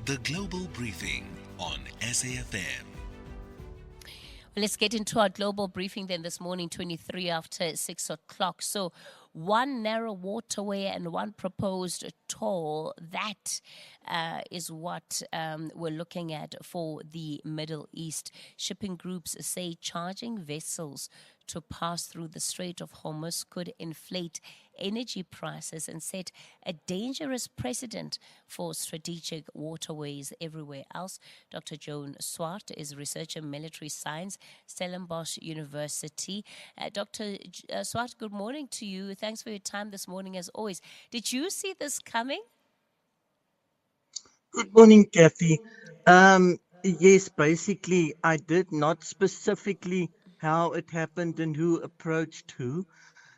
The Global Briefing on SAfm. Let's get into our global briefing then this morning, 23 after 6 o'clock. So, one narrow waterway and one proposed toll. That is what we're looking at for the Middle East. Shipping groups say charging vessels to pass through the Strait of Hormuz could inflate energy prices and set a dangerous precedent for strategic waterways everywhere else. Dr. Joan Swart is researcher in military science, Stellenbosch University. Dr. Swart, good morning to you. Thanks for your time this morning as always. Did you see this coming? Good morning, Cathy. Yes, basically, I did not specifically how it happened and who approached who.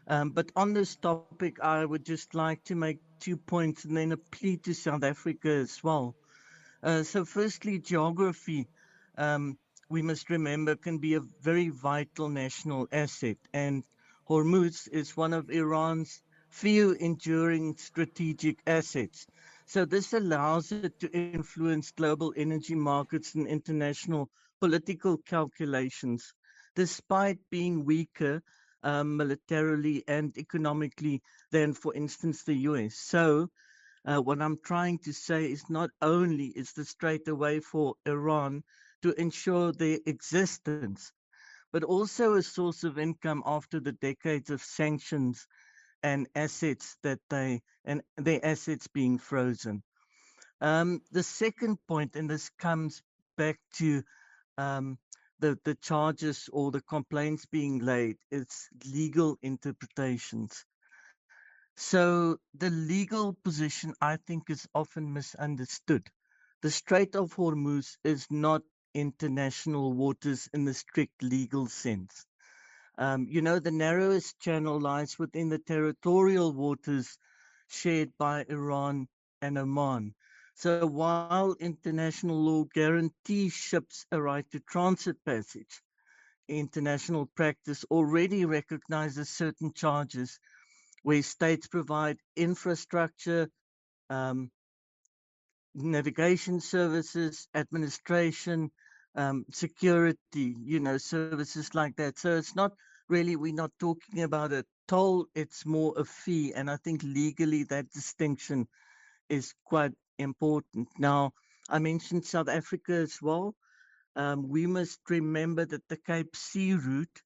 But on this topic, I would just like to make 2 points and then a plea to South Africa as well. So, firstly, geography, um, we must remember, can be a very vital national asset. And Hormuz is one of Iran's few enduring strategic assets. So, this allows it to influence global energy markets and international political calculations, despite being weaker militarily and economically than, for instance, the US. So, what I'm trying to say is not only is the Strait a way for Iran to ensure their existence, but also a source of income after the decades of sanctions and assets that and their assets being frozen. The second point, and this comes back to um, the charges or the complaints being laid, it's legal interpretations. So the legal position, I think, is often misunderstood. The Strait of Hormuz is not international waters in the strict legal sense. The narrowest channel lies within the territorial waters shared by Iran and Oman. So while international law guarantees ships a right to transit passage, international practice already recognizes certain charges where states provide infrastructure, um, navigation services, administration, security, services like that. So it's not really, we're not talking about a toll, it's more a fee. And I think legally that distinction is quite important. Now, I mentioned South Africa as well. We must remember that the Cape Sea route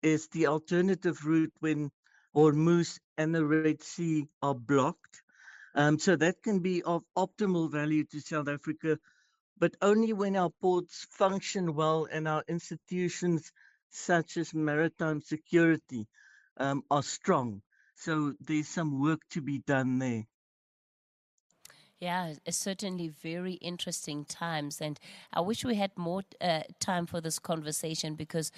is the alternative route when Hormuz and the Red Sea are blocked. So that can be of optimal value to South Africa, but only when our ports function well and our institutions, such as maritime security, are strong. So there's some work to be done there. Yeah, it's certainly very interesting times, and I wish we had more time for this conversation because,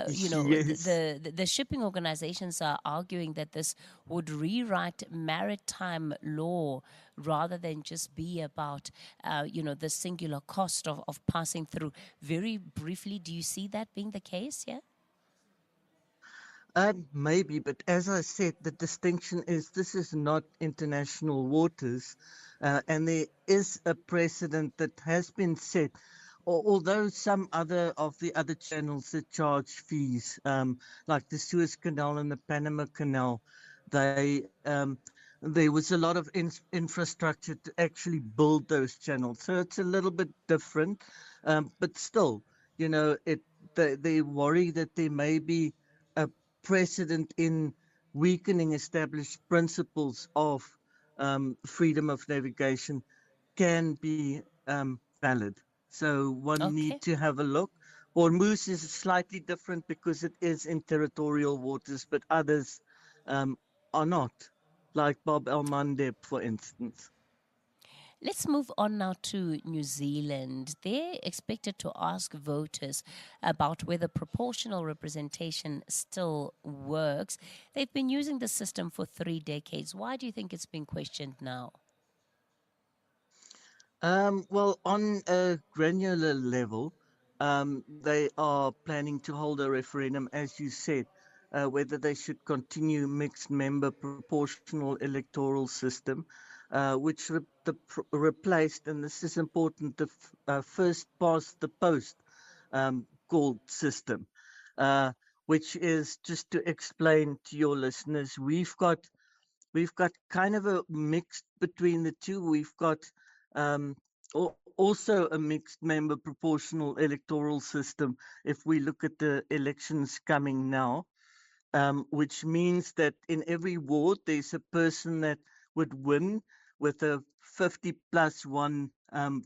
Yes. the shipping organizations are arguing that this would rewrite maritime law rather than just be about, the singular cost of passing through. Very briefly, do you see that being the case? Yeah. Maybe, but as I said, the distinction is this is not international waters, and there is a precedent that has been set. Although some other of the other channels that charge fees, like the Suez Canal and the Panama Canal, they there was a lot of infrastructure to actually build those channels. So it's a little bit different, but still, it they worry that there may be a precedent in weakening established principles of freedom of navigation can be valid. So one need Okay. to have a look. Hormuz is slightly different because it is in territorial waters, but others um, are not, like Bob El Mandeb, for instance. Let's move on now to New Zealand. They're expected to ask voters about whether proportional representation still works. They've been using the system for 3 decades. Why do you think it's been questioned now? Well, on a granular level, they are planning to hold a referendum, as you said, whether they should continue mixed member proportional electoral system. which replaced, and this is important, the first past the post called system, uh, which is, just to explain to your listeners, we've got kind of a mix between the two. We've got um, also a mixed member proportional electoral system if we look at the elections coming now, which means that in every ward there's a person that would win with a 50 plus one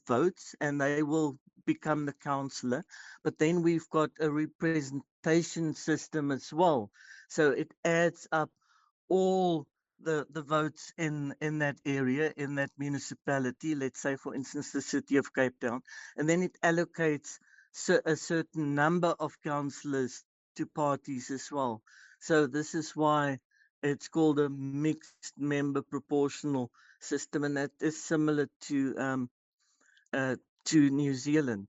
votes, and they will become the councillor. But then we've got a representation system as well. So it adds up all the votes in that area, in that municipality, let's say, for instance, the city of Cape Town, and then it allocates a certain number of councillors to parties as well. So this is why it's called a mixed member proportional system, and that is similar uh, to New Zealand.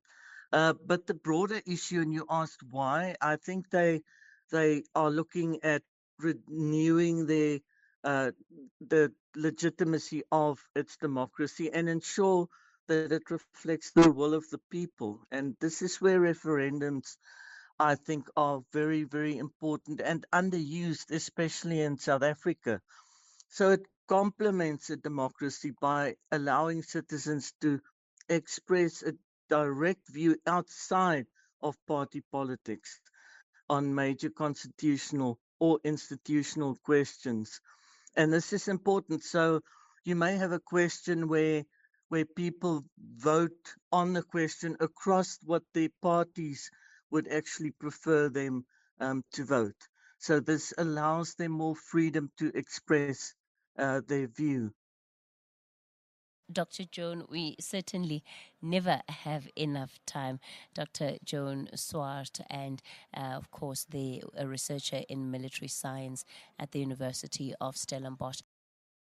But the broader issue, and you asked why, I think they are looking at renewing uh, the legitimacy of its democracy and ensure that it reflects the will of the people. And this is where referendums, I think, are very, very important and underused, especially in South Africa. So it complements a democracy by allowing citizens to express a direct view outside of party politics on major constitutional or institutional questions. And this is important. So you may have a question where people vote on the question across what their parties would actually prefer them to vote. So this allows them more freedom to express their view. Dr. Joan, we certainly never have enough time. Dr. Joan Swart, and of course, a researcher in military science at the University of Stellenbosch.